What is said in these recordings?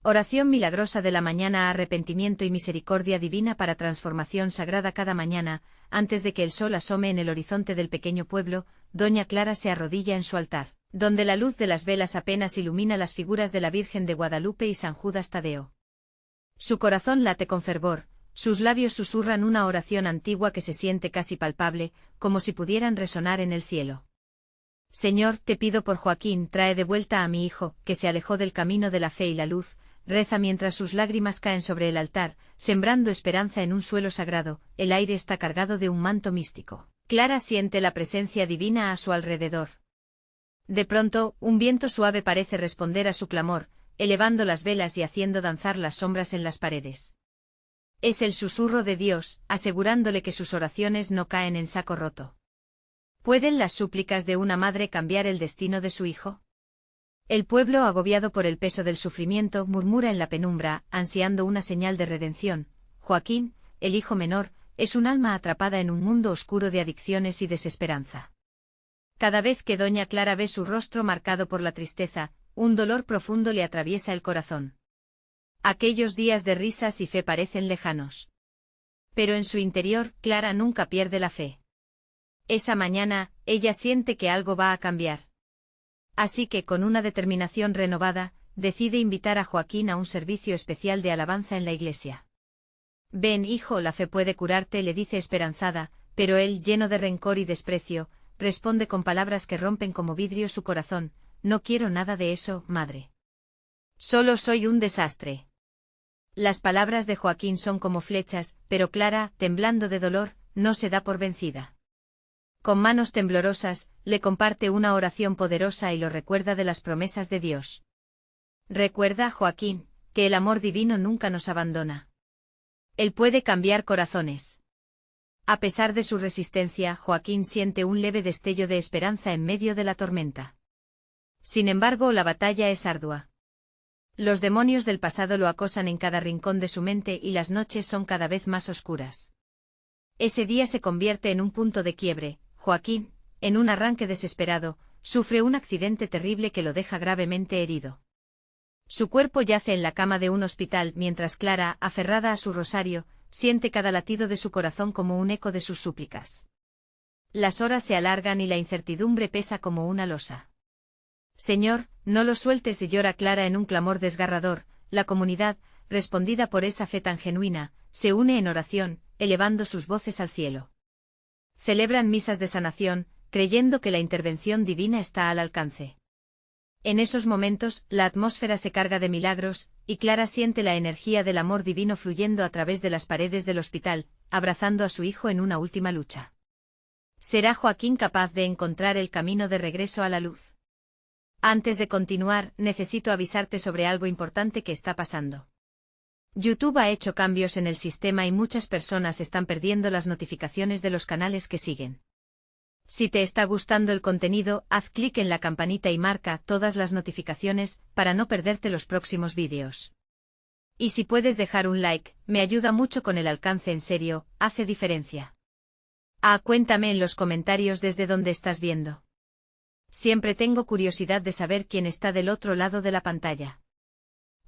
Oración milagrosa de la mañana. Arrepentimiento y misericordia divina para transformación sagrada. Cada mañana, antes de que el sol asome en el horizonte del pequeño pueblo, doña Clara se arrodilla en su altar, donde la luz de las velas apenas ilumina las figuras de la Virgen de Guadalupe y San Judas Tadeo. Su corazón late con fervor, sus labios susurran una oración antigua que se siente casi palpable, como si pudieran resonar en el cielo. Señor, te pido por Joaquín, trae de vuelta a mi hijo, que se alejó del camino de la fe y la luz. Reza mientras sus lágrimas caen sobre el altar, sembrando esperanza en un suelo sagrado. El aire está cargado de un manto místico. Clara siente la presencia divina a su alrededor. De pronto, un viento suave parece responder a su clamor, elevando las velas y haciendo danzar las sombras en las paredes. Es el susurro de Dios, asegurándole que sus oraciones no caen en saco roto. ¿Pueden las súplicas de una madre cambiar el destino de su hijo? El pueblo, agobiado por el peso del sufrimiento, murmura en la penumbra, ansiando una señal de redención. Joaquín, el hijo menor, es un alma atrapada en un mundo oscuro de adicciones y desesperanza. Cada vez que doña Clara ve su rostro marcado por la tristeza, un dolor profundo le atraviesa el corazón. Aquellos días de risas y fe parecen lejanos. Pero en su interior, Clara nunca pierde la fe. Esa mañana, ella siente que algo va a cambiar. Así que, con una determinación renovada, decide invitar a Joaquín a un servicio especial de alabanza en la iglesia. Ven, hijo, la fe puede curarte, le dice esperanzada, pero él, lleno de rencor y desprecio, responde con palabras que rompen como vidrio su corazón: no quiero nada de eso, madre. Solo soy un desastre. Las palabras de Joaquín son como flechas, pero Clara, temblando de dolor, no se da por vencida. Con manos temblorosas, le comparte una oración poderosa y lo recuerda de las promesas de Dios. Recuerda, Joaquín, que el amor divino nunca nos abandona. Él puede cambiar corazones. A pesar de su resistencia, Joaquín siente un leve destello de esperanza en medio de la tormenta. Sin embargo, la batalla es ardua. Los demonios del pasado lo acosan en cada rincón de su mente y las noches son cada vez más oscuras. Ese día se convierte en un punto de quiebre. Joaquín, en un arranque desesperado, sufre un accidente terrible que lo deja gravemente herido. Su cuerpo yace en la cama de un hospital mientras Clara, aferrada a su rosario, siente cada latido de su corazón como un eco de sus súplicas. Las horas se alargan y la incertidumbre pesa como una losa. Señor, no lo sueltes, y llora Clara en un clamor desgarrador. La comunidad, respondida por esa fe tan genuina, se une en oración, elevando sus voces al cielo. Celebran misas de sanación, creyendo que la intervención divina está al alcance. En esos momentos, la atmósfera se carga de milagros, y Clara siente la energía del amor divino fluyendo a través de las paredes del hospital, abrazando a su hijo en una última lucha. ¿Será Joaquín capaz de encontrar el camino de regreso a la luz? Antes de continuar, necesito avisarte sobre algo importante que está pasando. YouTube ha hecho cambios en el sistema y muchas personas están perdiendo las notificaciones de los canales que siguen. Si te está gustando el contenido, haz clic en la campanita y marca todas las notificaciones para no perderte los próximos vídeos. Y si puedes dejar un like, me ayuda mucho con el alcance, en serio, hace diferencia. Cuéntame en los comentarios desde dónde estás viendo. Siempre tengo curiosidad de saber quién está del otro lado de la pantalla.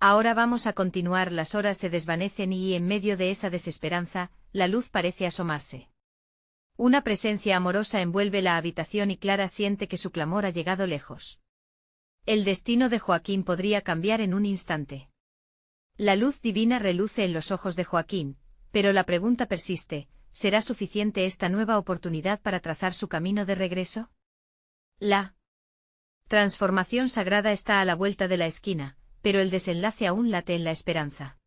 Ahora vamos a continuar. Las horas se desvanecen y en medio de esa desesperanza, la luz parece asomarse. Una presencia amorosa envuelve la habitación y Clara siente que su clamor ha llegado lejos. El destino de Joaquín podría cambiar en un instante. La luz divina reluce en los ojos de Joaquín, pero la pregunta persiste: ¿será suficiente esta nueva oportunidad para trazar su camino de regreso? La transformación sagrada está a la vuelta de la esquina, pero el desenlace aún late en la esperanza.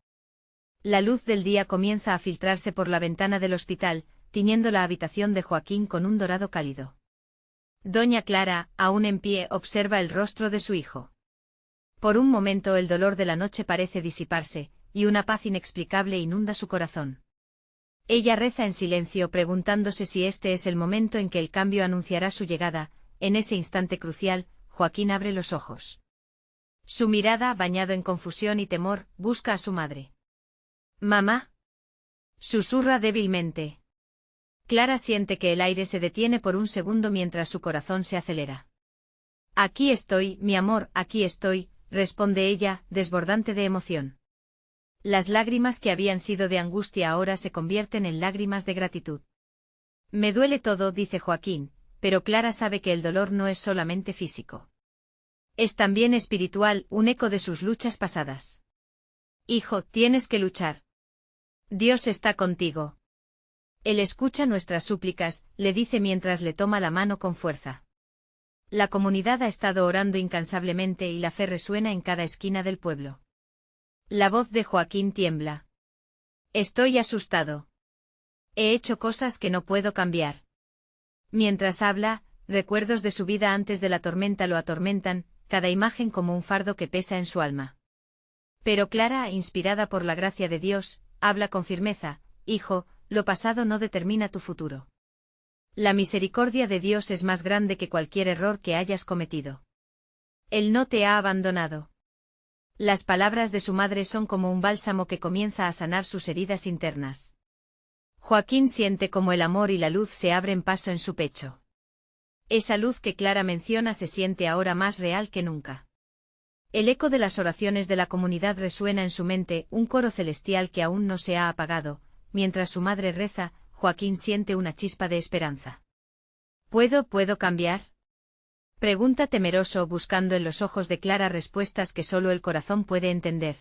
La luz del día comienza a filtrarse por la ventana del hospital, tiñendo la habitación de Joaquín con un dorado cálido. Doña Clara, aún en pie, observa el rostro de su hijo. Por un momento el dolor de la noche parece disiparse, y una paz inexplicable inunda su corazón. Ella reza en silencio, preguntándose si este es el momento en que el cambio anunciará su llegada. En ese instante crucial, Joaquín abre los ojos. Su mirada, bañado en confusión y temor, busca a su madre. «Mamá», susurra débilmente. Clara siente que el aire se detiene por un segundo mientras su corazón se acelera. «Aquí estoy, mi amor, aquí estoy», responde ella, desbordante de emoción. Las lágrimas que habían sido de angustia ahora se convierten en lágrimas de gratitud. Me duele todo, dice Joaquín, pero Clara sabe que el dolor no es solamente físico. Es también espiritual, un eco de sus luchas pasadas. Hijo, tienes que luchar. Dios está contigo. Él escucha nuestras súplicas, le dice mientras le toma la mano con fuerza. La comunidad ha estado orando incansablemente y la fe resuena en cada esquina del pueblo. La voz de Joaquín tiembla. Estoy asustado. He hecho cosas que no puedo cambiar. Mientras habla, recuerdos de su vida antes de la tormenta lo atormentan, cada imagen como un fardo que pesa en su alma. Pero Clara, inspirada por la gracia de Dios, habla con firmeza: hijo, lo pasado no determina tu futuro. La misericordia de Dios es más grande que cualquier error que hayas cometido. Él no te ha abandonado. Las palabras de su madre son como un bálsamo que comienza a sanar sus heridas internas. Joaquín siente como el amor y la luz se abren paso en su pecho. Esa luz que Clara menciona se siente ahora más real que nunca. El eco de las oraciones de la comunidad resuena en su mente, un coro celestial que aún no se ha apagado. Mientras su madre reza, Joaquín siente una chispa de esperanza. ¿Puedo cambiar? Pregunta temeroso, buscando en los ojos de Clara respuestas que solo el corazón puede entender.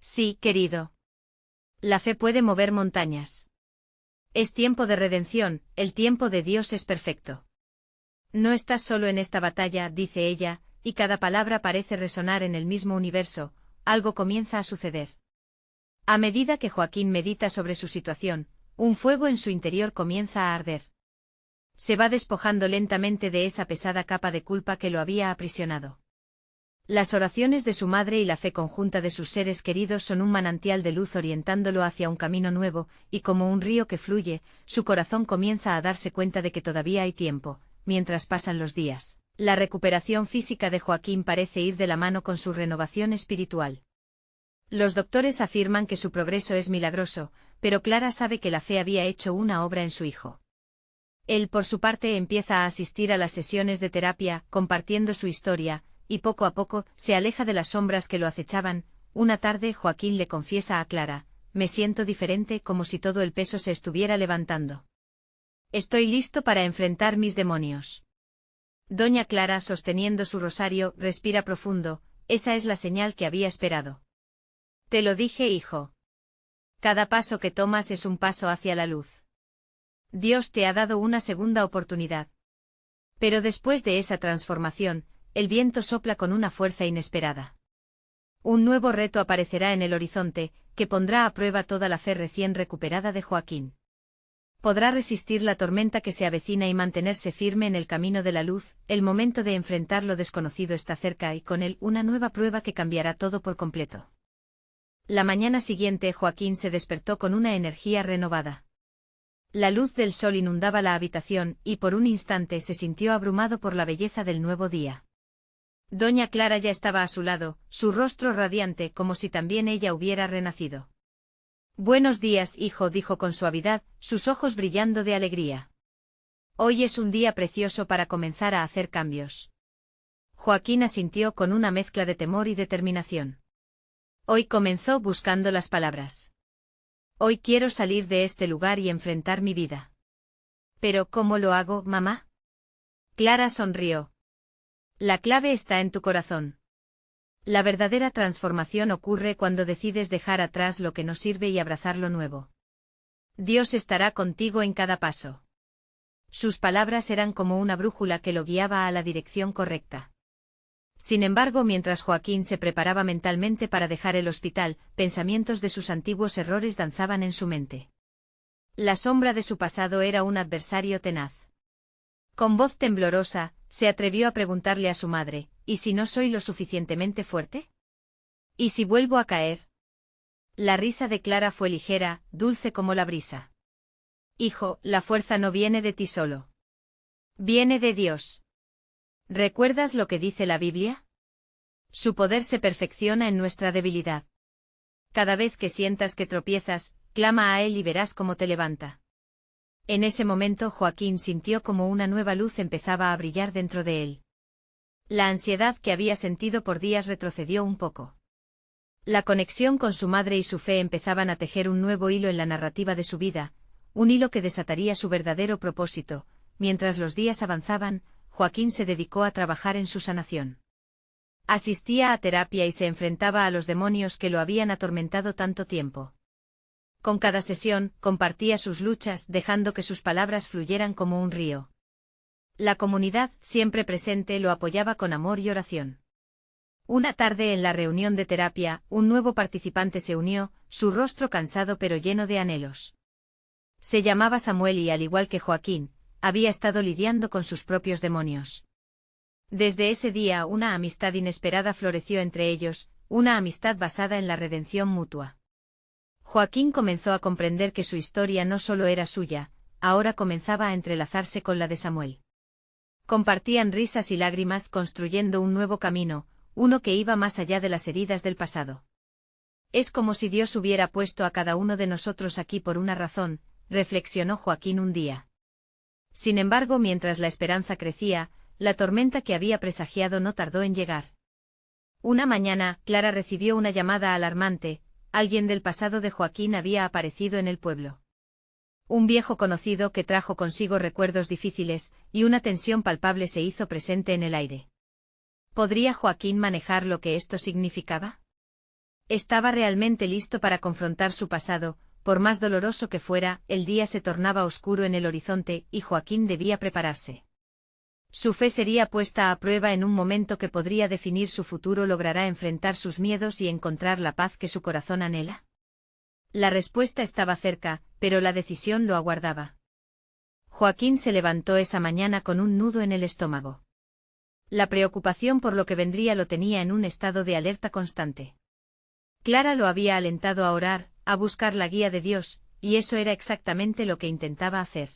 Sí, querido. La fe puede mover montañas. Es tiempo de redención, el tiempo de Dios es perfecto. No estás solo en esta batalla, dice ella, y cada palabra parece resonar en el mismo universo. Algo comienza a suceder. A medida que Joaquín medita sobre su situación, un fuego en su interior comienza a arder. Se va despojando lentamente de esa pesada capa de culpa que lo había aprisionado. Las oraciones de su madre y la fe conjunta de sus seres queridos son un manantial de luz orientándolo hacia un camino nuevo, y como un río que fluye, su corazón comienza a darse cuenta de que todavía hay tiempo, mientras pasan los días. La recuperación física de Joaquín parece ir de la mano con su renovación espiritual. Los doctores afirman que su progreso es milagroso, pero Clara sabe que la fe había hecho una obra en su hijo. Él, por su parte, empieza a asistir a las sesiones de terapia, compartiendo su historia, y poco a poco se aleja de las sombras que lo acechaban. Una tarde Joaquín le confiesa a Clara: me siento diferente, como si todo el peso se estuviera levantando. Estoy listo para enfrentar mis demonios. Doña Clara, sosteniendo su rosario, respira profundo. Esa es la señal que había esperado. Te lo dije, hijo. Cada paso que tomas es un paso hacia la luz. Dios te ha dado una segunda oportunidad. Pero después de esa transformación, el viento sopla con una fuerza inesperada. Un nuevo reto aparecerá en el horizonte, que pondrá a prueba toda la fe recién recuperada de Joaquín. Podrá resistir la tormenta que se avecina y mantenerse firme en el camino de la luz. El momento de enfrentar lo desconocido está cerca y con él una nueva prueba que cambiará todo por completo. La mañana siguiente Joaquín se despertó con una energía renovada. La luz del sol inundaba la habitación y por un instante se sintió abrumado por la belleza del nuevo día. Doña Clara ya estaba a su lado, su rostro radiante como si también ella hubiera renacido. Buenos días, hijo, dijo con suavidad, sus ojos brillando de alegría. Hoy es un día precioso para comenzar a hacer cambios. Joaquín asintió con una mezcla de temor y determinación. Hoy comenzó buscando las palabras. Hoy quiero salir de este lugar y enfrentar mi vida. ¿Pero cómo lo hago, mamá? Clara sonrió. La clave está en tu corazón. La verdadera transformación ocurre cuando decides dejar atrás lo que no sirve y abrazar lo nuevo. Dios estará contigo en cada paso. Sus palabras eran como una brújula que lo guiaba a la dirección correcta. Sin embargo, mientras Joaquín se preparaba mentalmente para dejar el hospital, pensamientos de sus antiguos errores danzaban en su mente. La sombra de su pasado era un adversario tenaz. Con voz temblorosa, se atrevió a preguntarle a su madre: ¿y si no soy lo suficientemente fuerte? ¿Y si vuelvo a caer? La risa de Clara fue ligera, dulce como la brisa. Hijo, la fuerza no viene de ti solo. Viene de Dios. ¿Recuerdas lo que dice la Biblia? Su poder se perfecciona en nuestra debilidad. Cada vez que sientas que tropiezas, clama a Él y verás cómo te levanta. En ese momento Joaquín sintió como una nueva luz empezaba a brillar dentro de él. La ansiedad que había sentido por días retrocedió un poco. La conexión con su madre y su fe empezaban a tejer un nuevo hilo en la narrativa de su vida, un hilo que desataría su verdadero propósito. Mientras los días avanzaban, Joaquín se dedicó a trabajar en su sanación. Asistía a terapia y se enfrentaba a los demonios que lo habían atormentado tanto tiempo. Con cada sesión, compartía sus luchas, dejando que sus palabras fluyeran como un río. La comunidad, siempre presente, lo apoyaba con amor y oración. Una tarde en la reunión de terapia, un nuevo participante se unió, su rostro cansado pero lleno de anhelos. Se llamaba Samuel y, al igual que Joaquín, había estado lidiando con sus propios demonios. Desde ese día una amistad inesperada floreció entre ellos, una amistad basada en la redención mutua. Joaquín comenzó a comprender que su historia no solo era suya, ahora comenzaba a entrelazarse con la de Samuel. Compartían risas y lágrimas construyendo un nuevo camino, uno que iba más allá de las heridas del pasado. Es como si Dios hubiera puesto a cada uno de nosotros aquí por una razón, reflexionó Joaquín un día. Sin embargo, mientras la esperanza crecía, la tormenta que había presagiado no tardó en llegar. Una mañana, Clara recibió una llamada alarmante, alguien del pasado de Joaquín había aparecido en el pueblo. Un viejo conocido que trajo consigo recuerdos difíciles, y una tensión palpable se hizo presente en el aire. ¿Podría Joaquín manejar lo que esto significaba? Estaba realmente listo para confrontar su pasado, por más doloroso que fuera. El día se tornaba oscuro en el horizonte, y Joaquín debía prepararse. Su fe sería puesta a prueba en un momento que podría definir su futuro. ¿Logrará enfrentar sus miedos y encontrar la paz que su corazón anhela? La respuesta estaba cerca, pero la decisión lo aguardaba. Joaquín se levantó esa mañana con un nudo en el estómago. La preocupación por lo que vendría lo tenía en un estado de alerta constante. Clara lo había alentado a orar, a buscar la guía de Dios, y eso era exactamente lo que intentaba hacer.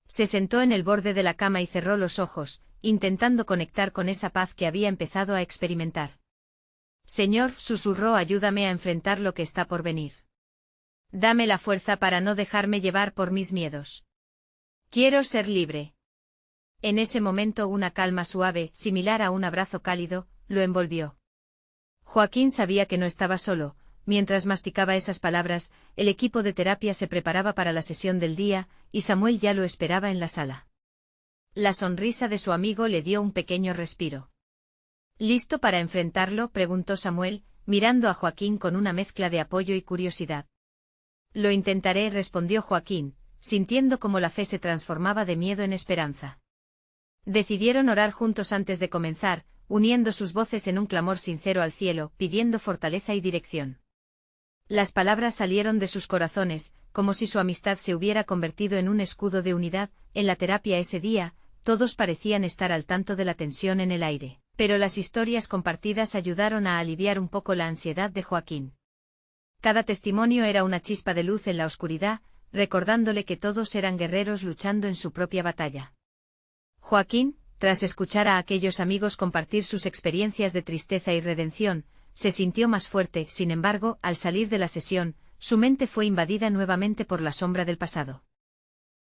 Se sentó en el borde de la cama y cerró los ojos, intentando conectar con esa paz que había empezado a experimentar. Señor, susurró, ayúdame a enfrentar lo que está por venir. Dame la fuerza para no dejarme llevar por mis miedos. Quiero ser libre. En ese momento una calma suave, similar a un abrazo cálido, lo envolvió. Joaquín sabía que no estaba solo. Mientras masticaba esas palabras, el equipo de terapia se preparaba para la sesión del día, y Samuel ya lo esperaba en la sala. La sonrisa de su amigo le dio un pequeño respiro. ¿Listo para enfrentarlo?, preguntó Samuel, mirando a Joaquín con una mezcla de apoyo y curiosidad. Lo intentaré, respondió Joaquín, sintiendo cómo la fe se transformaba de miedo en esperanza. Decidieron orar juntos antes de comenzar, uniendo sus voces en un clamor sincero al cielo, pidiendo fortaleza y dirección. Las palabras salieron de sus corazones, como si su amistad se hubiera convertido en un escudo de unidad. En la terapia ese día, todos parecían estar al tanto de la tensión en el aire, pero las historias compartidas ayudaron a aliviar un poco la ansiedad de Joaquín. Cada testimonio era una chispa de luz en la oscuridad, recordándole que todos eran guerreros luchando en su propia batalla. Joaquín, tras escuchar a aquellos amigos compartir sus experiencias de tristeza y redención, se sintió más fuerte. Sin embargo, al salir de la sesión, su mente fue invadida nuevamente por la sombra del pasado.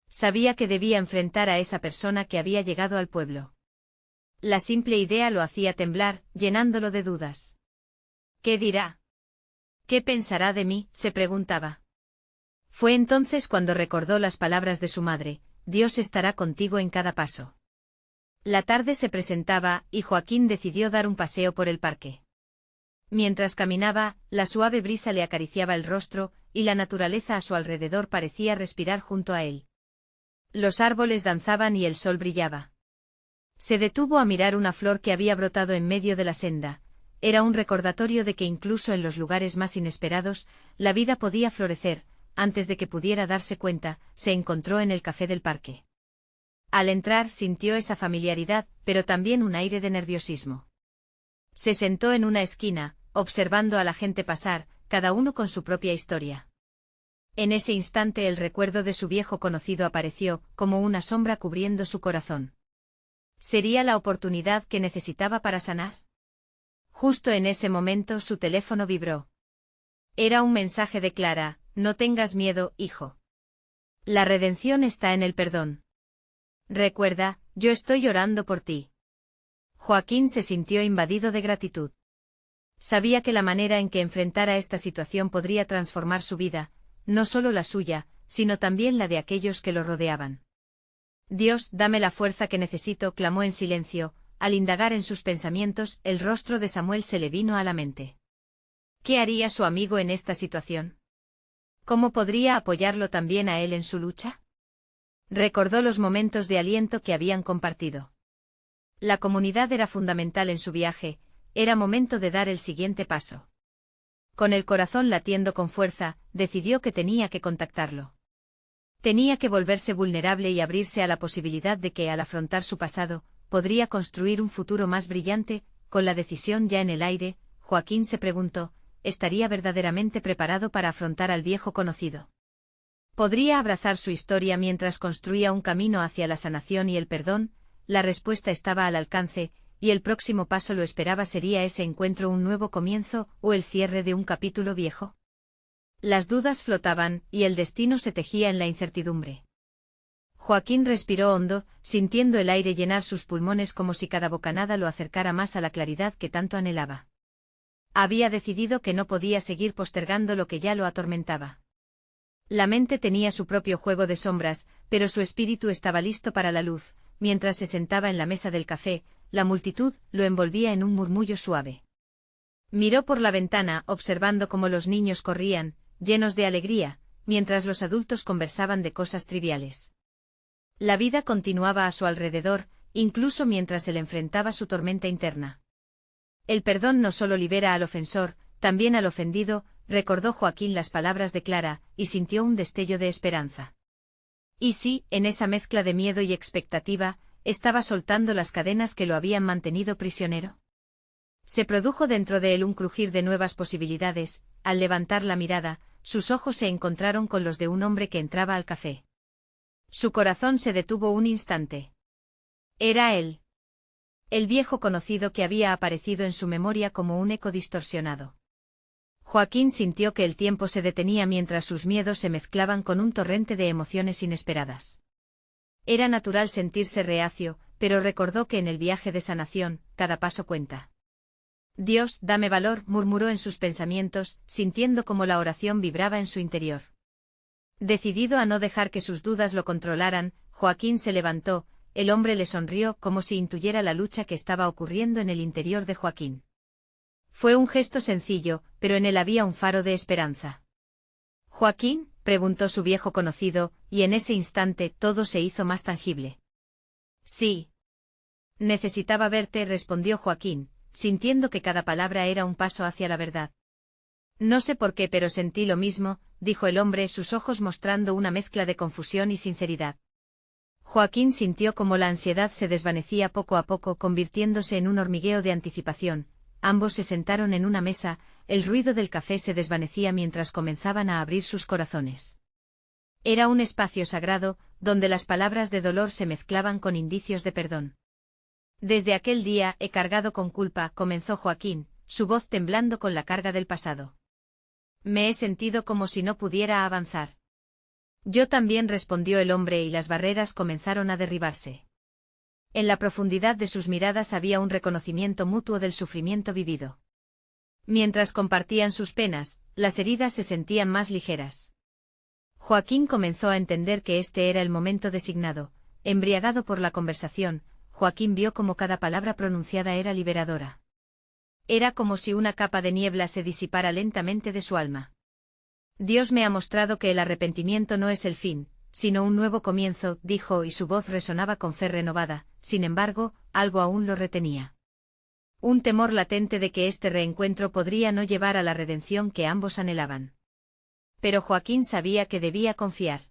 Sabía que debía enfrentar a esa persona que había llegado al pueblo. La simple idea lo hacía temblar, llenándolo de dudas. ¿Qué dirá? ¿Qué pensará de mí?, se preguntaba. Fue entonces cuando recordó las palabras de su madre: Dios estará contigo en cada paso. La tarde se presentaba, y Joaquín decidió dar un paseo por el parque. Mientras caminaba, la suave brisa le acariciaba el rostro, y la naturaleza a su alrededor parecía respirar junto a él. Los árboles danzaban y el sol brillaba. Se detuvo a mirar una flor que había brotado en medio de la senda. Era un recordatorio de que incluso en los lugares más inesperados, la vida podía florecer. Antes de que pudiera darse cuenta, se encontró en el café del parque. Al entrar sintió esa familiaridad, pero también un aire de nerviosismo. Se sentó en una esquina, observando a la gente pasar, cada uno con su propia historia. En ese instante el recuerdo de su viejo conocido apareció, como una sombra cubriendo su corazón. ¿Sería la oportunidad que necesitaba para sanar? Justo en ese momento su teléfono vibró. Era un mensaje de Clara: no tengas miedo, hijo. La redención está en el perdón. Recuerda, yo estoy orando por ti. Joaquín se sintió invadido de gratitud. Sabía que la manera en que enfrentara esta situación podría transformar su vida, no solo la suya, sino también la de aquellos que lo rodeaban. Dios, dame la fuerza que necesito, clamó en silencio. Al indagar en sus pensamientos, el rostro de Samuel se le vino a la mente. ¿Qué haría su amigo en esta situación? ¿Cómo podría apoyarlo también a él en su lucha? Recordó los momentos de aliento que habían compartido. La comunidad era fundamental en su viaje, era momento de dar el siguiente paso. Con el corazón latiendo con fuerza, decidió que tenía que contactarlo. Tenía que volverse vulnerable y abrirse a la posibilidad de que, al afrontar su pasado, podría construir un futuro más brillante. Con la decisión ya en el aire, Joaquín se preguntó, ¿estaría verdaderamente preparado para afrontar al viejo conocido? ¿Podría abrazar su historia mientras construía un camino hacia la sanación y el perdón? La respuesta estaba al alcance, y el próximo paso lo esperaba. ¿Sería ese encuentro un nuevo comienzo o el cierre de un capítulo viejo? Las dudas flotaban, y el destino se tejía en la incertidumbre. Joaquín respiró hondo, sintiendo el aire llenar sus pulmones como si cada bocanada lo acercara más a la claridad que tanto anhelaba. Había decidido que no podía seguir postergando lo que ya lo atormentaba. La mente tenía su propio juego de sombras, pero su espíritu estaba listo para la luz. Mientras se sentaba en la mesa del café, la multitud lo envolvía en un murmullo suave. Miró por la ventana, observando cómo los niños corrían, llenos de alegría, mientras los adultos conversaban de cosas triviales. La vida continuaba a su alrededor, incluso mientras él enfrentaba su tormenta interna. El perdón no solo libera al ofensor, también al ofendido, recordó Joaquín las palabras de Clara, y sintió un destello de esperanza. Y sí, en esa mezcla de miedo y expectativa, estaba soltando las cadenas que lo habían mantenido prisionero. Se produjo dentro de él un crujir de nuevas posibilidades. Al levantar la mirada, sus ojos se encontraron con los de un hombre que entraba al café. Su corazón se detuvo un instante. Era él. El viejo conocido que había aparecido en su memoria como un eco distorsionado. Joaquín sintió que el tiempo se detenía mientras sus miedos se mezclaban con un torrente de emociones inesperadas. Era natural sentirse reacio, pero recordó que en el viaje de sanación, cada paso cuenta. Dios, dame valor, murmuró en sus pensamientos, sintiendo como la oración vibraba en su interior. Decidido a no dejar que sus dudas lo controlaran, Joaquín se levantó. El hombre le sonrió como si intuyera la lucha que estaba ocurriendo en el interior de Joaquín. Fue un gesto sencillo, pero en él había un faro de esperanza. «¿Joaquín?», preguntó su viejo conocido, y en ese instante todo se hizo más tangible. «Sí. Necesitaba verte», respondió Joaquín, sintiendo que cada palabra era un paso hacia la verdad. «No sé por qué, pero sentí lo mismo», dijo el hombre, sus ojos mostrando una mezcla de confusión y sinceridad. Joaquín sintió como la ansiedad se desvanecía poco a poco, convirtiéndose en un hormigueo de anticipación. Ambos se sentaron en una mesa, el ruido del café se desvanecía mientras comenzaban a abrir sus corazones. Era un espacio sagrado, donde las palabras de dolor se mezclaban con indicios de perdón. «Desde aquel día he cargado con culpa», comenzó Joaquín, su voz temblando con la carga del pasado. «Me he sentido como si no pudiera avanzar». «Yo también», respondió el hombre, y las barreras comenzaron a derribarse. En la profundidad de sus miradas había un reconocimiento mutuo del sufrimiento vivido. Mientras compartían sus penas, las heridas se sentían más ligeras. Joaquín comenzó a entender que este era el momento designado. Embriagado por la conversación, Joaquín vio cómo cada palabra pronunciada era liberadora. Era como si una capa de niebla se disipara lentamente de su alma. «Dios me ha mostrado que el arrepentimiento no es el fin, sino un nuevo comienzo», dijo, y su voz resonaba con fe renovada. Sin embargo, algo aún lo retenía. Un temor latente de que este reencuentro podría no llevar a la redención que ambos anhelaban. Pero Joaquín sabía que debía confiar.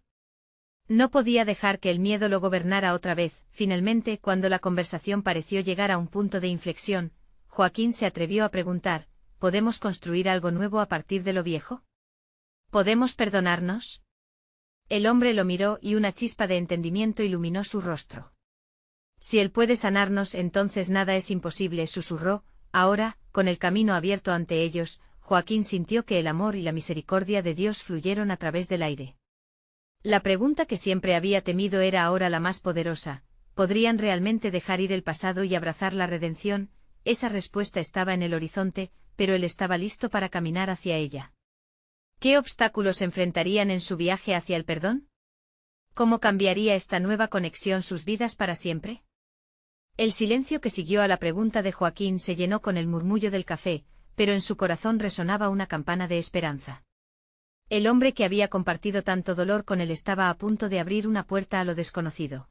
No podía dejar que el miedo lo gobernara otra vez. Finalmente, cuando la conversación pareció llegar a un punto de inflexión, Joaquín se atrevió a preguntar: ¿podemos construir algo nuevo a partir de lo viejo? ¿Podemos perdonarnos? El hombre lo miró y una chispa de entendimiento iluminó su rostro. «Si Él puede sanarnos, entonces nada es imposible», susurró. Ahora, con el camino abierto ante ellos, Joaquín sintió que el amor y la misericordia de Dios fluyeron a través del aire. La pregunta que siempre había temido era ahora la más poderosa: ¿podrían realmente dejar ir el pasado y abrazar la redención? Esa respuesta estaba en el horizonte, pero él estaba listo para caminar hacia ella. ¿Qué obstáculos enfrentarían en su viaje hacia el perdón? ¿Cómo cambiaría esta nueva conexión sus vidas para siempre? El silencio que siguió a la pregunta de Joaquín se llenó con el murmullo del café, pero en su corazón resonaba una campana de esperanza. El hombre que había compartido tanto dolor con él estaba a punto de abrir una puerta a lo desconocido.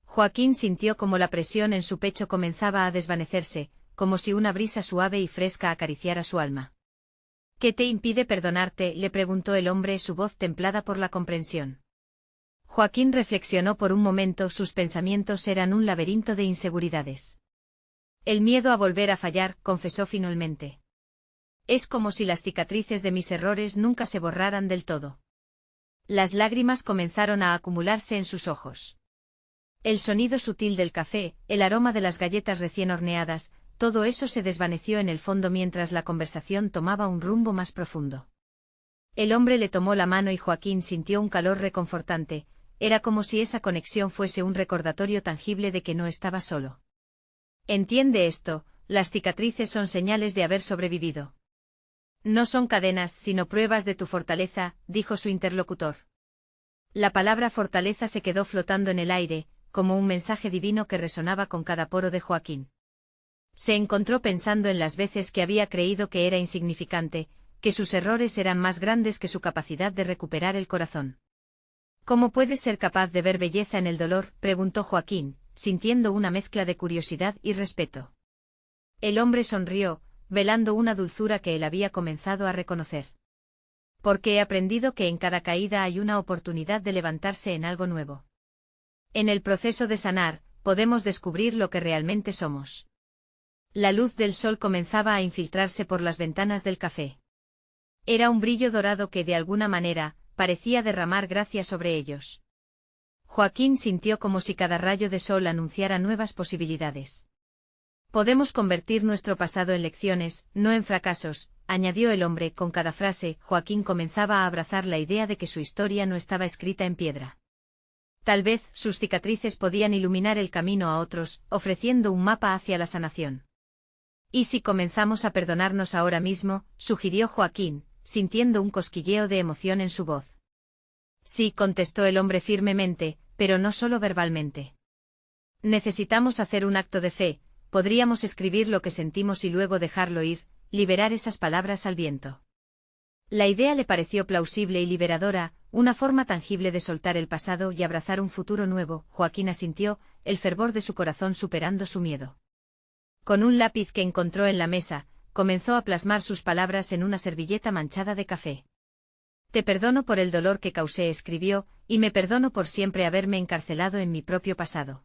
Joaquín sintió como la presión en su pecho comenzaba a desvanecerse, como si una brisa suave y fresca acariciara su alma. ¿Qué te impide perdonarte?, le preguntó el hombre, su voz templada por la comprensión. Joaquín reflexionó por un momento, sus pensamientos eran un laberinto de inseguridades. El miedo a volver a fallar, confesó finalmente. Es como si las cicatrices de mis errores nunca se borraran del todo. Las lágrimas comenzaron a acumularse en sus ojos. El sonido sutil del café, el aroma de las galletas recién horneadas, todo eso se desvaneció en el fondo mientras la conversación tomaba un rumbo más profundo. El hombre le tomó la mano y Joaquín sintió un calor reconfortante, era como si esa conexión fuese un recordatorio tangible de que no estaba solo. Entiende esto, las cicatrices son señales de haber sobrevivido. No son cadenas, sino pruebas de tu fortaleza, dijo su interlocutor. La palabra fortaleza se quedó flotando en el aire, como un mensaje divino que resonaba con cada poro de Joaquín. Se encontró pensando en las veces que había creído que era insignificante, que sus errores eran más grandes que su capacidad de recuperar el corazón. ¿Cómo puedes ser capaz de ver belleza en el dolor?, preguntó Joaquín, sintiendo una mezcla de curiosidad y respeto. El hombre sonrió, velando una dulzura que él había comenzado a reconocer. Porque he aprendido que en cada caída hay una oportunidad de levantarse en algo nuevo. En el proceso de sanar, podemos descubrir lo que realmente somos. La luz del sol comenzaba a infiltrarse por las ventanas del café. Era un brillo dorado que de alguna manera parecía derramar gracia sobre ellos. Joaquín sintió como si cada rayo de sol anunciara nuevas posibilidades. Podemos convertir nuestro pasado en lecciones, no en fracasos, añadió el hombre con cada frase. Joaquín comenzaba a abrazar la idea de que su historia no estaba escrita en piedra. Tal vez sus cicatrices podían iluminar el camino a otros, ofreciendo un mapa hacia la sanación. ¿Y si comenzamos a perdonarnos ahora mismo?, sugirió Joaquín, sintiendo un cosquilleo de emoción en su voz. Sí, contestó el hombre firmemente, pero no solo verbalmente. Necesitamos hacer un acto de fe, podríamos escribir lo que sentimos y luego dejarlo ir, liberar esas palabras al viento. La idea le pareció plausible y liberadora, una forma tangible de soltar el pasado y abrazar un futuro nuevo. Joaquín asintió, el fervor de su corazón superando su miedo. Con un lápiz que encontró en la mesa, comenzó a plasmar sus palabras en una servilleta manchada de café. Te perdono por el dolor que causé, escribió, y me perdono por siempre haberme encarcelado en mi propio pasado.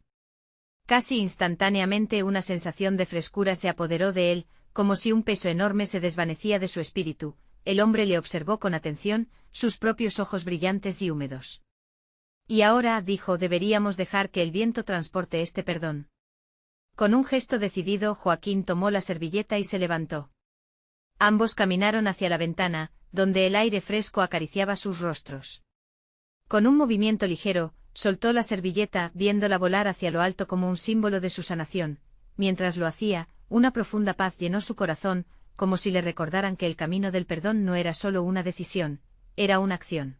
Casi instantáneamente una sensación de frescura se apoderó de él, como si un peso enorme se desvanecía de su espíritu. El hombre le observó con atención, sus propios ojos brillantes y húmedos. Y ahora, dijo, deberíamos dejar que el viento transporte este perdón. Con un gesto decidido, Joaquín tomó la servilleta y se levantó. Ambos caminaron hacia la ventana, donde el aire fresco acariciaba sus rostros. Con un movimiento ligero, soltó la servilleta, viéndola volar hacia lo alto como un símbolo de su sanación. Mientras lo hacía, una profunda paz llenó su corazón, como si le recordaran que el camino del perdón no era solo una decisión, era una acción.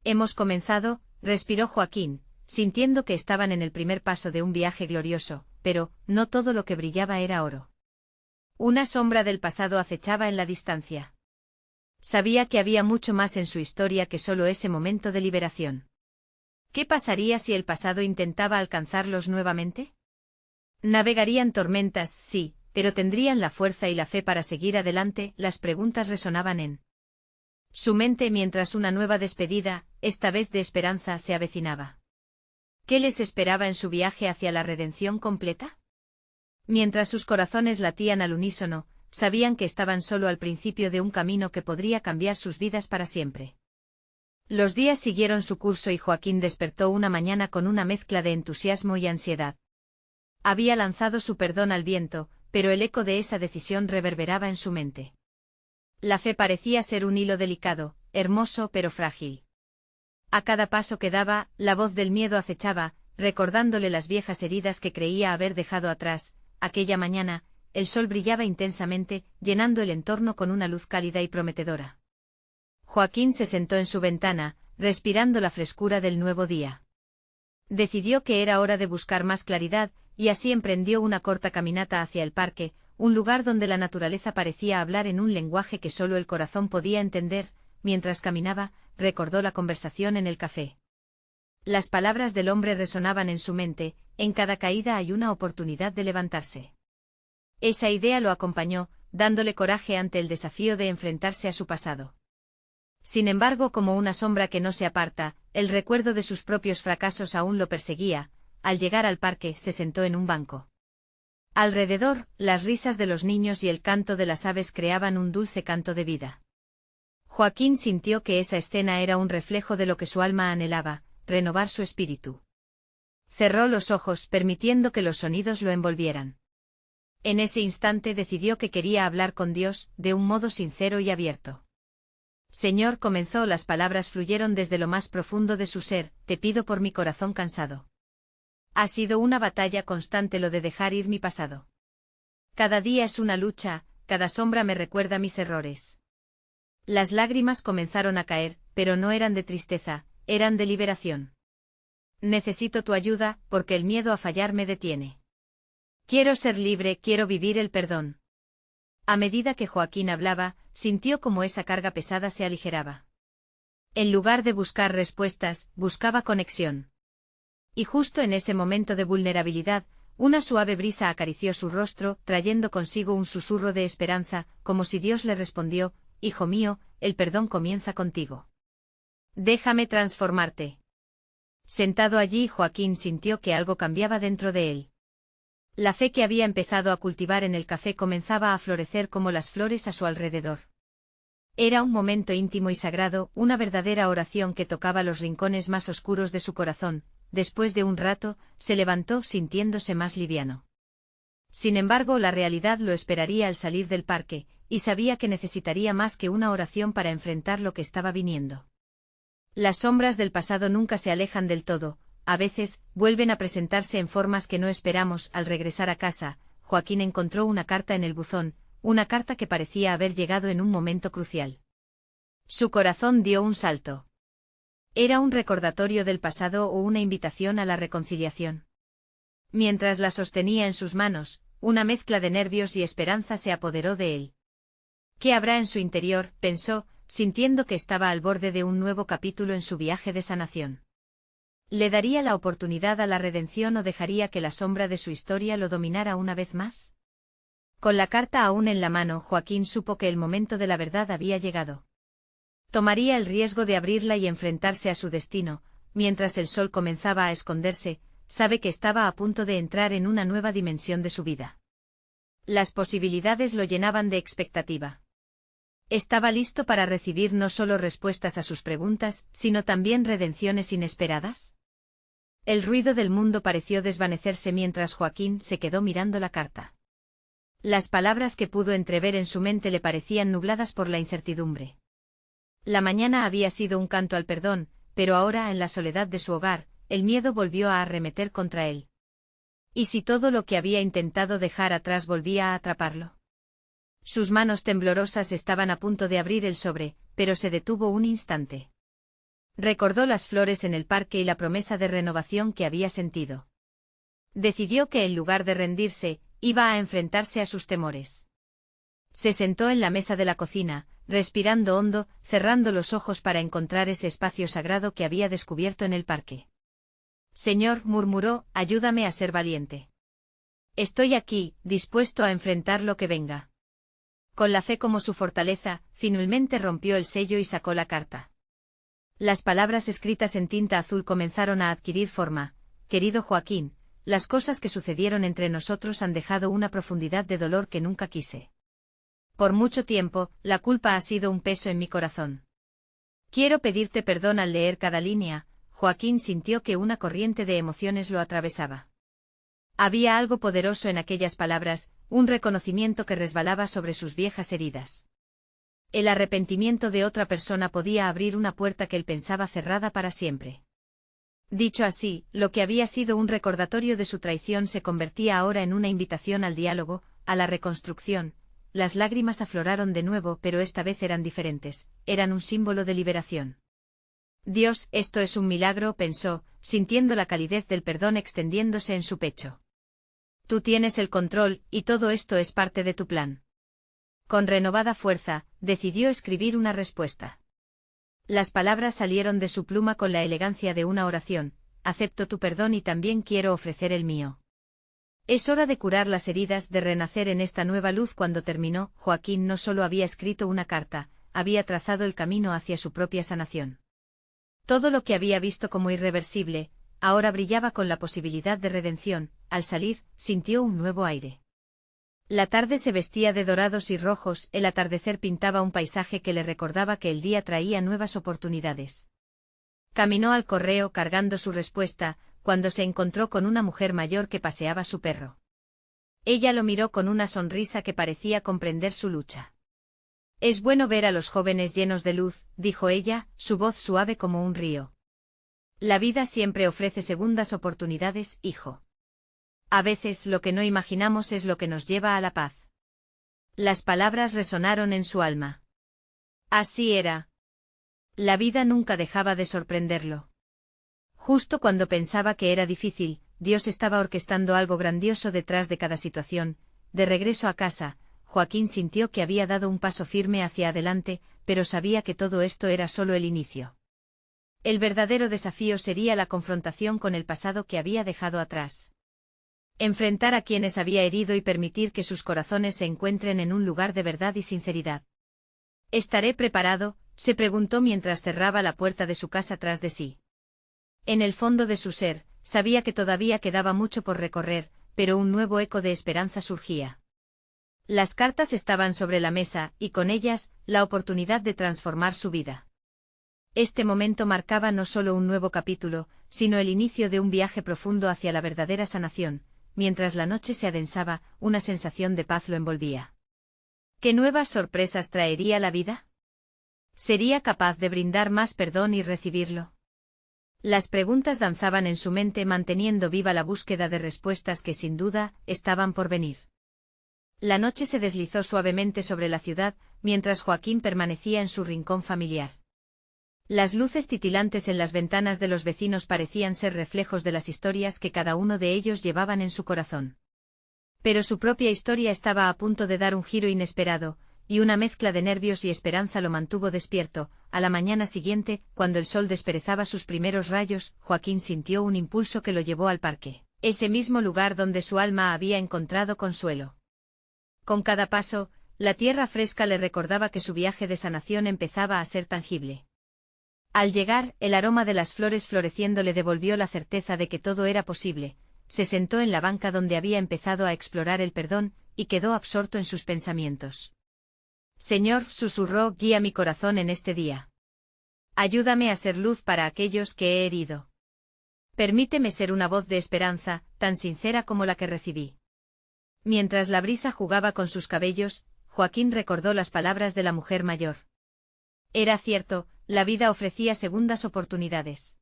Hemos comenzado, respiró Joaquín, sintiendo que estaban en el primer paso de un viaje glorioso, pero no todo lo que brillaba era oro. Una sombra del pasado acechaba en la distancia. Sabía que había mucho más en su historia que solo ese momento de liberación. ¿Qué pasaría si el pasado intentaba alcanzarlos nuevamente? Navegarían tormentas, sí, pero tendrían la fuerza y la fe para seguir adelante. Las preguntas resonaban en su mente mientras una nueva despedida, esta vez de esperanza, se avecinaba. ¿Qué les esperaba en su viaje hacia la redención completa? Mientras sus corazones latían al unísono, sabían que estaban solo al principio de un camino que podría cambiar sus vidas para siempre. Los días siguieron su curso y Joaquín despertó una mañana con una mezcla de entusiasmo y ansiedad. Había lanzado su perdón al viento, pero el eco de esa decisión reverberaba en su mente. La fe parecía ser un hilo delicado, hermoso pero frágil. A cada paso que daba, la voz del miedo acechaba, recordándole las viejas heridas que creía haber dejado atrás. Aquella mañana, el sol brillaba intensamente, llenando el entorno con una luz cálida y prometedora. Joaquín se sentó en su ventana, respirando la frescura del nuevo día. Decidió que era hora de buscar más claridad, y así emprendió una corta caminata hacia el parque, un lugar donde la naturaleza parecía hablar en un lenguaje que solo el corazón podía entender. Mientras caminaba, recordó la conversación en el café. Las palabras del hombre resonaban en su mente: en cada caída hay una oportunidad de levantarse. Esa idea lo acompañó, dándole coraje ante el desafío de enfrentarse a su pasado. Sin embargo, como una sombra que no se aparta, el recuerdo de sus propios fracasos aún lo perseguía. Al llegar al parque, se sentó en un banco. Alrededor, las risas de los niños y el canto de las aves creaban un dulce canto de vida. Joaquín sintió que esa escena era un reflejo de lo que su alma anhelaba: renovar su espíritu. Cerró los ojos, permitiendo que los sonidos lo envolvieran. En ese instante decidió que quería hablar con Dios, de un modo sincero y abierto. Señor, comenzó, las palabras fluyeron desde lo más profundo de su ser: te pido por mi corazón cansado. Ha sido una batalla constante lo de dejar ir mi pasado. Cada día es una lucha, cada sombra me recuerda mis errores. Las lágrimas comenzaron a caer, pero no eran de tristeza, eran de liberación. Necesito tu ayuda, porque el miedo a fallar me detiene. Quiero ser libre, quiero vivir el perdón. A medida que Joaquín hablaba, sintió como esa carga pesada se aligeraba. En lugar de buscar respuestas, buscaba conexión. Y justo en ese momento de vulnerabilidad, una suave brisa acarició su rostro, trayendo consigo un susurro de esperanza, como si Dios le respondió: hijo mío, el perdón comienza contigo. Déjame transformarte. Sentado allí, Joaquín sintió que algo cambiaba dentro de él. La fe que había empezado a cultivar en el café comenzaba a florecer como las flores a su alrededor. Era un momento íntimo y sagrado, una verdadera oración que tocaba los rincones más oscuros de su corazón. Después de un rato, se levantó sintiéndose más liviano. Sin embargo, la realidad lo esperaría al salir del parque, y sabía que necesitaría más que una oración para enfrentar lo que estaba viniendo. Las sombras del pasado nunca se alejan del todo, a veces, vuelven a presentarse en formas que no esperamos. Al regresar a casa, Joaquín encontró una carta en el buzón, una carta que parecía haber llegado en un momento crucial. Su corazón dio un salto. ¿Era un recordatorio del pasado o una invitación a la reconciliación? Mientras la sostenía en sus manos, una mezcla de nervios y esperanza se apoderó de él. ¿Qué habrá en su interior?, pensó, sintiendo que estaba al borde de un nuevo capítulo en su viaje de sanación. ¿Le daría la oportunidad a la redención o dejaría que la sombra de su historia lo dominara una vez más? Con la carta aún en la mano, Joaquín supo que el momento de la verdad había llegado. Tomaría el riesgo de abrirla y enfrentarse a su destino. Mientras el sol comenzaba a esconderse, sabe que estaba a punto de entrar en una nueva dimensión de su vida. Las posibilidades lo llenaban de expectativa. Estaba listo para recibir no solo respuestas a sus preguntas, sino también redenciones inesperadas. El ruido del mundo pareció desvanecerse mientras Joaquín se quedó mirando la carta. Las palabras que pudo entrever en su mente le parecían nubladas por la incertidumbre. La mañana había sido un canto al perdón, pero ahora, en la soledad de su hogar, el miedo volvió a arremeter contra él. ¿Y si todo lo que había intentado dejar atrás volvía a atraparlo? Sus manos temblorosas estaban a punto de abrir el sobre, pero se detuvo un instante. Recordó las flores en el parque y la promesa de renovación que había sentido. Decidió que en lugar de rendirse, iba a enfrentarse a sus temores. Se sentó en la mesa de la cocina, respirando hondo, cerrando los ojos para encontrar ese espacio sagrado que había descubierto en el parque. Señor, murmuró, ayúdame a ser valiente. Estoy aquí, dispuesto a enfrentar lo que venga. Con la fe como su fortaleza, finalmente rompió el sello y sacó la carta. Las palabras escritas en tinta azul comenzaron a adquirir forma. Querido Joaquín, las cosas que sucedieron entre nosotros han dejado una profundidad de dolor que nunca quise. Por mucho tiempo, la culpa ha sido un peso en mi corazón. Quiero pedirte perdón. Al leer cada línea, Joaquín sintió que una corriente de emociones lo atravesaba. Había algo poderoso en aquellas palabras, un reconocimiento que resbalaba sobre sus viejas heridas. El arrepentimiento de otra persona podía abrir una puerta que él pensaba cerrada para siempre. Dicho así, lo que había sido un recordatorio de su traición se convertía ahora en una invitación al diálogo, a la reconstrucción. Las lágrimas afloraron de nuevo, pero esta vez eran diferentes, eran un símbolo de liberación. Dios, esto es un milagro, pensó, sintiendo la calidez del perdón extendiéndose en su pecho. Tú tienes el control, y todo esto es parte de tu plan. Con renovada fuerza, decidió escribir una respuesta. Las palabras salieron de su pluma con la elegancia de una oración: acepto tu perdón y también quiero ofrecer el mío. Es hora de curar las heridas, de renacer en esta nueva luz. Cuando terminó, Joaquín no solo había escrito una carta, había trazado el camino hacia su propia sanación. Todo lo que había visto como irreversible, ahora brillaba con la posibilidad de redención. Al salir, sintió un nuevo aire. La tarde se vestía de dorados y rojos, el atardecer pintaba un paisaje que le recordaba que el día traía nuevas oportunidades. Caminó al correo cargando su respuesta, cuando se encontró con una mujer mayor que paseaba su perro. Ella lo miró con una sonrisa que parecía comprender su lucha. Es bueno ver a los jóvenes llenos de luz, dijo ella, su voz suave como un río. La vida siempre ofrece segundas oportunidades, hijo. A veces lo que no imaginamos es lo que nos lleva a la paz. Las palabras resonaron en su alma. Así era. La vida nunca dejaba de sorprenderlo. Justo cuando pensaba que era difícil, Dios estaba orquestando algo grandioso detrás de cada situación. De regreso a casa, Joaquín sintió que había dado un paso firme hacia adelante, pero sabía que todo esto era solo el inicio. El verdadero desafío sería la confrontación con el pasado que había dejado atrás. Enfrentar a quienes había herido y permitir que sus corazones se encuentren en un lugar de verdad y sinceridad. ¿Estaré preparado?, se preguntó mientras cerraba la puerta de su casa tras de sí. En el fondo de su ser, sabía que todavía quedaba mucho por recorrer, pero un nuevo eco de esperanza surgía. Las cartas estaban sobre la mesa, y con ellas, la oportunidad de transformar su vida. Este momento marcaba no solo un nuevo capítulo, sino el inicio de un viaje profundo hacia la verdadera sanación. Mientras la noche se adensaba, una sensación de paz lo envolvía. ¿Qué nuevas sorpresas traería la vida? ¿Sería capaz de brindar más perdón y recibirlo? Las preguntas danzaban en su mente, manteniendo viva la búsqueda de respuestas que sin duda estaban por venir. La noche se deslizó suavemente sobre la ciudad, mientras Joaquín permanecía en su rincón familiar. Las luces titilantes en las ventanas de los vecinos parecían ser reflejos de las historias que cada uno de ellos llevaban en su corazón. Pero su propia historia estaba a punto de dar un giro inesperado, y una mezcla de nervios y esperanza lo mantuvo despierto. A la mañana siguiente, cuando el sol desperezaba sus primeros rayos, Joaquín sintió un impulso que lo llevó al parque, ese mismo lugar donde su alma había encontrado consuelo. Con cada paso, la tierra fresca le recordaba que su viaje de sanación empezaba a ser tangible. Al llegar, el aroma de las flores floreciendo le devolvió la certeza de que todo era posible. Se sentó en la banca donde había empezado a explorar el perdón, y quedó absorto en sus pensamientos. Señor, susurró, guía mi corazón en este día. Ayúdame a ser luz para aquellos que he herido. Permíteme ser una voz de esperanza, tan sincera como la que recibí. Mientras la brisa jugaba con sus cabellos, Joaquín recordó las palabras de la mujer mayor. Era cierto, la vida ofrecía segundas oportunidades.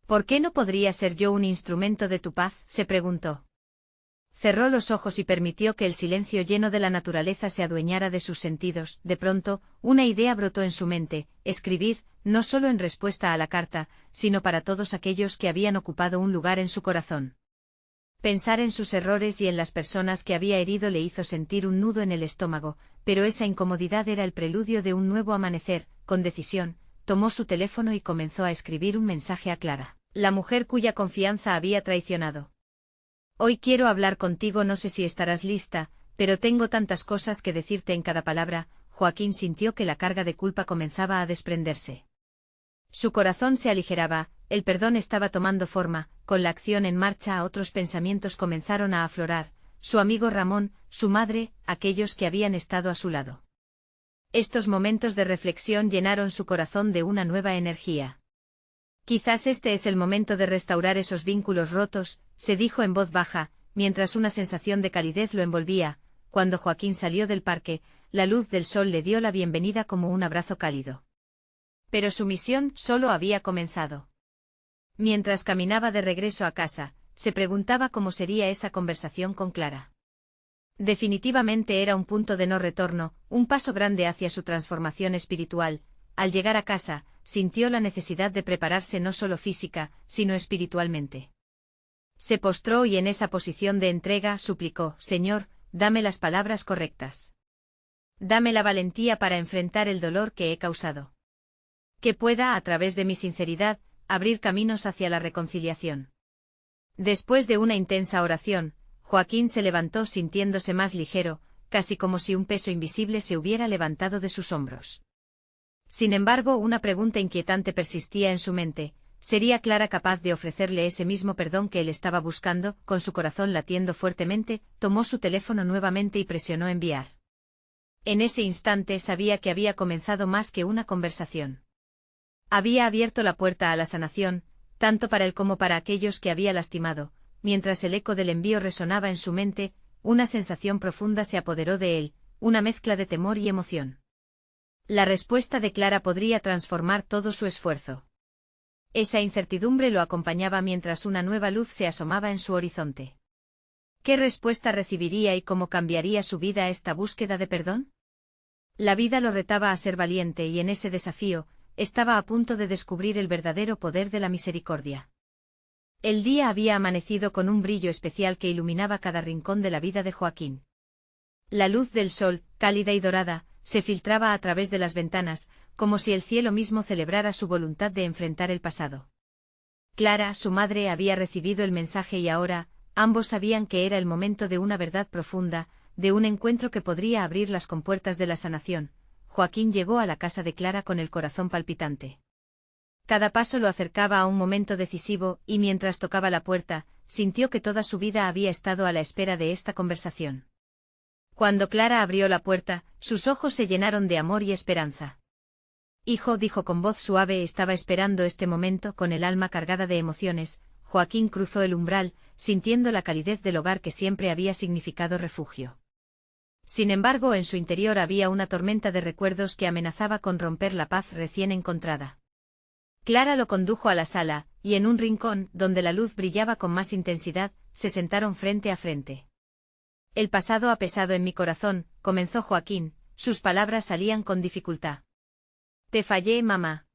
¿Por qué no podría ser yo un instrumento de tu paz?, se preguntó. Cerró los ojos y permitió que el silencio lleno de la naturaleza se adueñara de sus sentidos. De pronto, una idea brotó en su mente: escribir, no solo en respuesta a la carta, sino para todos aquellos que habían ocupado un lugar en su corazón. Pensar en sus errores y en las personas que había herido le hizo sentir un nudo en el estómago, pero esa incomodidad era el preludio de un nuevo amanecer. Con decisión, tomó su teléfono y comenzó a escribir un mensaje a Clara, la mujer cuya confianza había traicionado. Hoy quiero hablar contigo, no sé si estarás lista, pero tengo tantas cosas que decirte. En cada palabra, Joaquín sintió que la carga de culpa comenzaba a desprenderse. Su corazón se aligeraba, el perdón estaba tomando forma. Con la acción en marcha, otros pensamientos comenzaron a aflorar: su amigo Ramón, su madre, aquellos que habían estado a su lado. Estos momentos de reflexión llenaron su corazón de una nueva energía. Quizás este es el momento de restaurar esos vínculos rotos, se dijo en voz baja, mientras una sensación de calidez lo envolvía. Cuando Joaquín salió del parque, la luz del sol le dio la bienvenida como un abrazo cálido. Pero su misión solo había comenzado. Mientras caminaba de regreso a casa, se preguntaba cómo sería esa conversación con Clara. Definitivamente era un punto de no retorno, un paso grande hacia su transformación espiritual. Al llegar a casa, sintió la necesidad de prepararse no solo física, sino espiritualmente. Se postró y en esa posición de entrega suplicó: Señor, dame las palabras correctas. Dame la valentía para enfrentar el dolor que he causado. Que pueda, a través de mi sinceridad, abrir caminos hacia la reconciliación. Después de una intensa oración, Joaquín se levantó sintiéndose más ligero, casi como si un peso invisible se hubiera levantado de sus hombros. Sin embargo, una pregunta inquietante persistía en su mente: ¿sería Clara capaz de ofrecerle ese mismo perdón que él estaba buscando? Con su corazón latiendo fuertemente, tomó su teléfono nuevamente y presionó enviar. En ese instante sabía que había comenzado más que una conversación. Había abierto la puerta a la sanación, tanto para él como para aquellos que había lastimado. Mientras el eco del envío resonaba en su mente, una sensación profunda se apoderó de él, una mezcla de temor y emoción. La respuesta de Clara podría transformar todo su esfuerzo. Esa incertidumbre lo acompañaba mientras una nueva luz se asomaba en su horizonte. ¿Qué respuesta recibiría y cómo cambiaría su vida esta búsqueda de perdón? La vida lo retaba a ser valiente y en ese desafío, estaba a punto de descubrir el verdadero poder de la misericordia. El día había amanecido con un brillo especial que iluminaba cada rincón de la vida de Joaquín. La luz del sol, cálida y dorada, se filtraba a través de las ventanas, como si el cielo mismo celebrara su voluntad de enfrentar el pasado. Clara, su madre, había recibido el mensaje y ahora, ambos sabían que era el momento de una verdad profunda, de un encuentro que podría abrir las compuertas de la sanación. Joaquín llegó a la casa de Clara con el corazón palpitante. Cada paso lo acercaba a un momento decisivo, y mientras tocaba la puerta, sintió que toda su vida había estado a la espera de esta conversación. Cuando Clara abrió la puerta, sus ojos se llenaron de amor y esperanza. Hijo, dijo con voz suave, estaba esperando este momento con el alma cargada de emociones. Joaquín cruzó el umbral, sintiendo la calidez del hogar que siempre había significado refugio. Sin embargo, en su interior había una tormenta de recuerdos que amenazaba con romper la paz recién encontrada. Clara lo condujo a la sala, y en un rincón, donde la luz brillaba con más intensidad, se sentaron frente a frente. El pasado ha pesado en mi corazón, comenzó Joaquín, sus palabras salían con dificultad. Te fallé, mamá.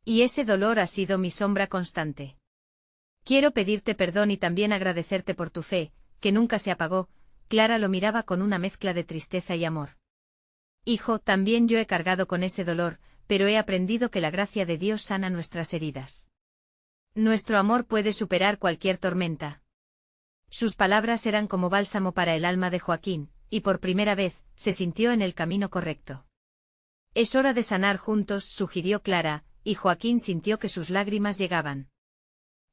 Y ese dolor ha sido mi sombra constante. Quiero pedirte perdón y también agradecerte por tu fe, que nunca se apagó. Clara lo miraba con una mezcla de tristeza y amor. Hijo, también yo he cargado con ese dolor, pero he aprendido que la gracia de Dios sana nuestras heridas. Nuestro amor puede superar cualquier tormenta. Sus palabras eran como bálsamo para el alma de Joaquín, y por primera vez, se sintió en el camino correcto. Es hora de sanar juntos, sugirió Clara, y Joaquín sintió que sus lágrimas llegaban.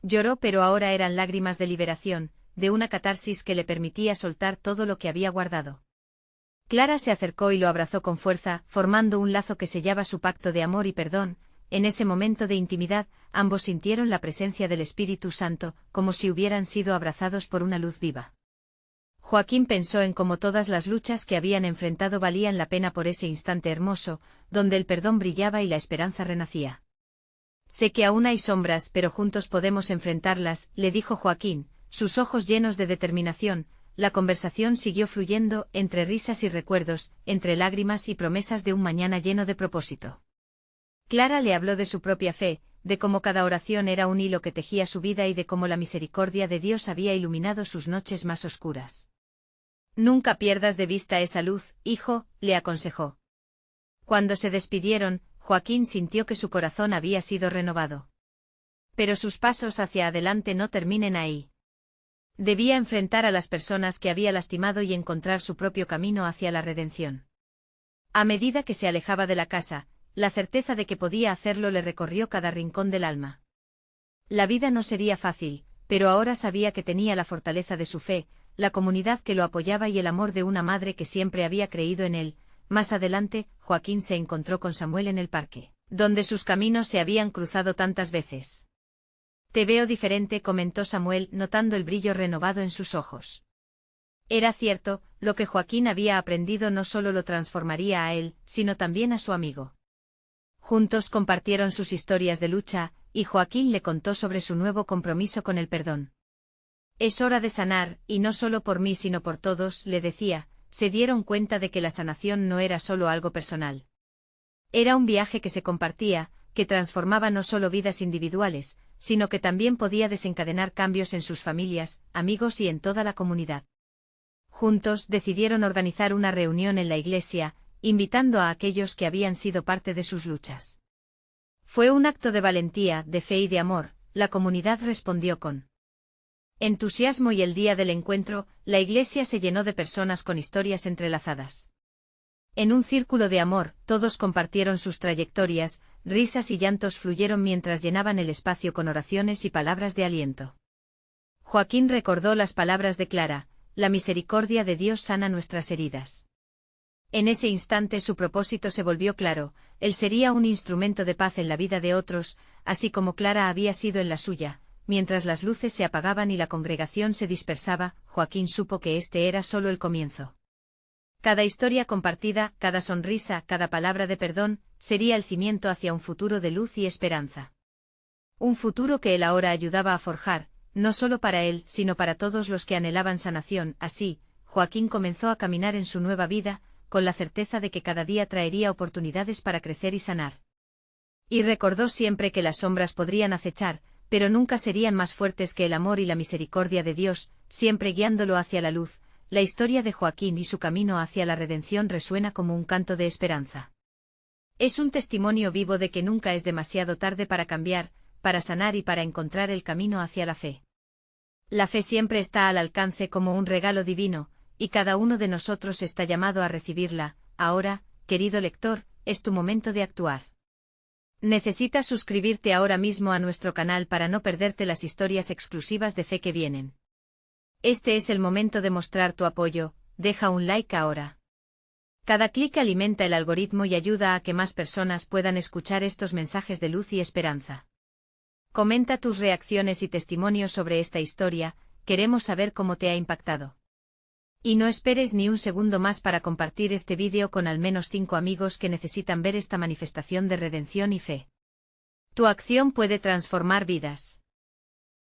Lloró, pero ahora eran lágrimas de liberación, de una catarsis que le permitía soltar todo lo que había guardado. Clara se acercó y lo abrazó con fuerza, formando un lazo que sellaba su pacto de amor y perdón. En ese momento de intimidad, ambos sintieron la presencia del Espíritu Santo, como si hubieran sido abrazados por una luz viva. Joaquín pensó en cómo todas las luchas que habían enfrentado valían la pena por ese instante hermoso, donde el perdón brillaba y la esperanza renacía. Sé que aún hay sombras, pero juntos podemos enfrentarlas, le dijo Joaquín, sus ojos llenos de determinación. La conversación siguió fluyendo, entre risas y recuerdos, entre lágrimas y promesas de un mañana lleno de propósito. Clara le habló de su propia fe, de cómo cada oración era un hilo que tejía su vida y de cómo la misericordia de Dios había iluminado sus noches más oscuras. Nunca pierdas de vista esa luz, hijo, le aconsejó. Cuando se despidieron, Joaquín sintió que su corazón había sido renovado. Pero sus pasos hacia adelante no terminen ahí. Debía enfrentar a las personas que había lastimado y encontrar su propio camino hacia la redención. A medida que se alejaba de la casa, la certeza de que podía hacerlo le recorrió cada rincón del alma. La vida no sería fácil, pero ahora sabía que tenía la fortaleza de su fe, la comunidad que lo apoyaba y el amor de una madre que siempre había creído en él. Más adelante, Joaquín se encontró con Samuel en el parque, donde sus caminos se habían cruzado tantas veces. Te veo diferente, comentó Samuel, notando el brillo renovado en sus ojos. Era cierto, lo que Joaquín había aprendido no solo lo transformaría a él, sino también a su amigo. Juntos compartieron sus historias de lucha, y Joaquín le contó sobre su nuevo compromiso con el perdón. Es hora de sanar, y no solo por mí sino por todos, le decía. Se dieron cuenta de que la sanación no era solo algo personal. Era un viaje que se compartía, que transformaba no solo vidas individuales, sino que también podía desencadenar cambios en sus familias, amigos y en toda la comunidad. Juntos decidieron organizar una reunión en la iglesia, invitando a aquellos que habían sido parte de sus luchas. Fue un acto de valentía, de fe y de amor. La comunidad respondió con entusiasmo y el día del encuentro, la iglesia se llenó de personas con historias entrelazadas. En un círculo de amor, todos compartieron sus trayectorias, risas y llantos fluyeron mientras llenaban el espacio con oraciones y palabras de aliento. Joaquín recordó las palabras de Clara: la misericordia de Dios sana nuestras heridas. En ese instante su propósito se volvió claro: él sería un instrumento de paz en la vida de otros, así como Clara había sido en la suya. Mientras las luces se apagaban y la congregación se dispersaba, Joaquín supo que este era solo el comienzo. Cada historia compartida, cada sonrisa, cada palabra de perdón, sería el cimiento hacia un futuro de luz y esperanza. Un futuro que él ahora ayudaba a forjar, no solo para él, sino para todos los que anhelaban sanación. Así, Joaquín comenzó a caminar en su nueva vida, con la certeza de que cada día traería oportunidades para crecer y sanar. Y recordó siempre que las sombras podrían acechar, pero nunca serían más fuertes que el amor y la misericordia de Dios, siempre guiándolo hacia la luz. La historia de Joaquín y su camino hacia la redención resuena como un canto de esperanza. Es un testimonio vivo de que nunca es demasiado tarde para cambiar, para sanar y para encontrar el camino hacia la fe. La fe siempre está al alcance como un regalo divino, y cada uno de nosotros está llamado a recibirla. Ahora, querido lector, es tu momento de actuar. Necesitas suscribirte ahora mismo a nuestro canal para no perderte las historias exclusivas de fe que vienen. Este es el momento de mostrar tu apoyo. Deja un like ahora. Cada clic alimenta el algoritmo y ayuda a que más personas puedan escuchar estos mensajes de luz y esperanza. Comenta tus reacciones y testimonios sobre esta historia, queremos saber cómo te ha impactado. Y no esperes ni un segundo más para compartir este vídeo con al menos 5 amigos que necesitan ver esta manifestación de redención y fe. Tu acción puede transformar vidas.